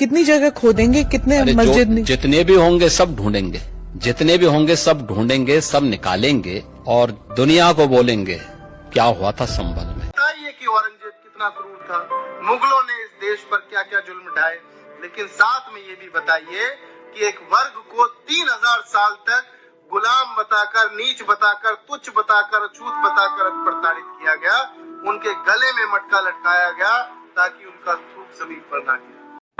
कितनी जगह खोदेंगे, कितने मस्जिद जितने भी होंगे सब ढूंढेंगे, जितने भी होंगे सब ढूंढेंगे, सब निकालेंगे और दुनिया को बोलेंगे क्या हुआ था संभल में। बताइए कि औरंगजेब कितना क्रूर था, मुगलों ने इस देश पर क्या क्या जुल्म ढाए, लेकिन साथ में ये भी बताइए कि एक वर्ग को 3000 साल तक गुलाम बताकर, नीच बताकर, तुच्छ बताकर, अछूत बताकर प्रताड़ित किया गया। उनके गले में मटका लटकाया गया ताकि उनका थूक जमीन पर ना गिरे।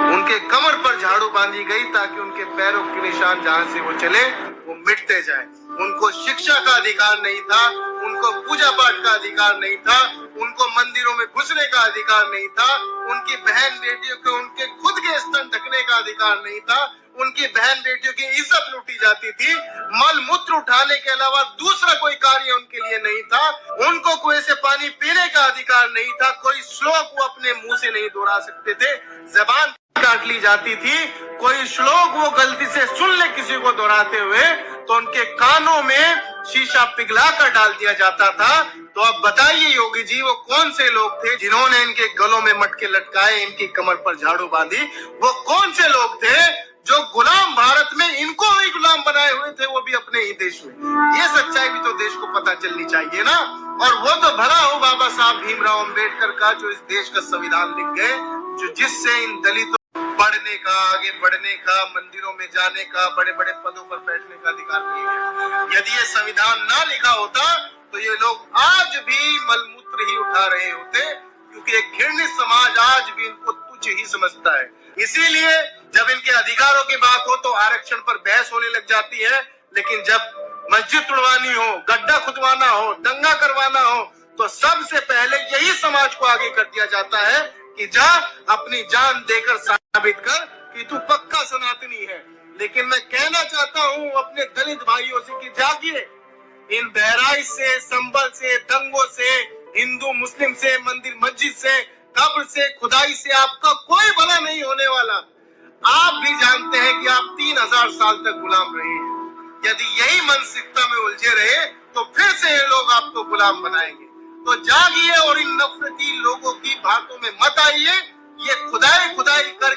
उनके कमर पर झाड़ू बांधी गई ताकि उनके पैरों के निशान जहां से वो चले वो मिटते जाए। उनको शिक्षा का अधिकार नहीं था, उनको पूजा पाठ का अधिकार नहीं था, उनको मंदिरों में घुसने का अधिकार नहीं था, उनकी बहन बेटियों को उनके खुद के स्तन ढकने का अधिकार नहीं था, उनकी बहन बेटियों की इज्जत लूटी जाती थी। मल मूत्र उठाने के अलावा दूसरा कोई कार्य उनके लिए नहीं था। उनको कुएं से पानी पीने का अधिकार नहीं था। कोई श्लोक वो अपने मुंह से नहीं दोहरा सकते थे, जबान काट ली जाती थी। कोई श्लोक वो गलती से सुन ले किसी को दोहराते हुए तो उनके कानों में शीशा पिघला कर डाल दिया जाता था। तो अब बताइए योगी जी, वो कौन से लोग थे जिन्होंने इनके गलों में मटके लटकाए, इनकी कमर पर झाड़ू बांधी? वो कौन से लोग थे जो गुलाम भारत में इनको भी गुलाम बनाए हुए थे, वो भी अपने ही देश में? ये सच्चाई भी तो देश को पता चलनी चाहिए ना। और वो तो भला हो बाबा साहब भीमराव अंबेडकर का, जो इस देश का संविधान लिख गए, जो जिससे इन दलितों पढ़ने का, आगे बढ़ने का, मंदिरों में जाने का, बड़े बड़े पदों पर बैठने का अधिकार नहीं है। यदि ये संविधान ना लिखा होता तो ये लोग आज भी मलमूत्र ही उठा रहे होते, क्योंकि एक घृणित समाज आज भी इनको तुच्छ ही समझता है। इसीलिए जब इनके अधिकारों की बात हो तो आरक्षण पर बहस होने लग जाती है, लेकिन जब मस्जिद तोड़वानी हो, गड्ढा खुदवाना हो, दंगा करवाना हो, तो सबसे पहले यही समाज को आगे कर दिया जाता है कि जा अपनी जान देकर साबित कर कि तू पक्का सनातनी है। लेकिन मैं कहना चाहता हूँ अपने दलित भाइयों से कि जागिए, इन बहराइच से, संभल से, दंगों से, हिंदू मुस्लिम से, मंदिर मस्जिद से, कब्र से, खुदाई से आपका कोई भला नहीं होने वाला। आप भी जानते हैं कि आप 3000 साल तक गुलाम रहे हैं। यदि यही मानसिकता में उलझे रहे तो फिर से ये लोग आपको गुलाम बनाएंगे। तो जागिए और इन नफरती लोगों की बातों में मत आइए। ये खुदाई कर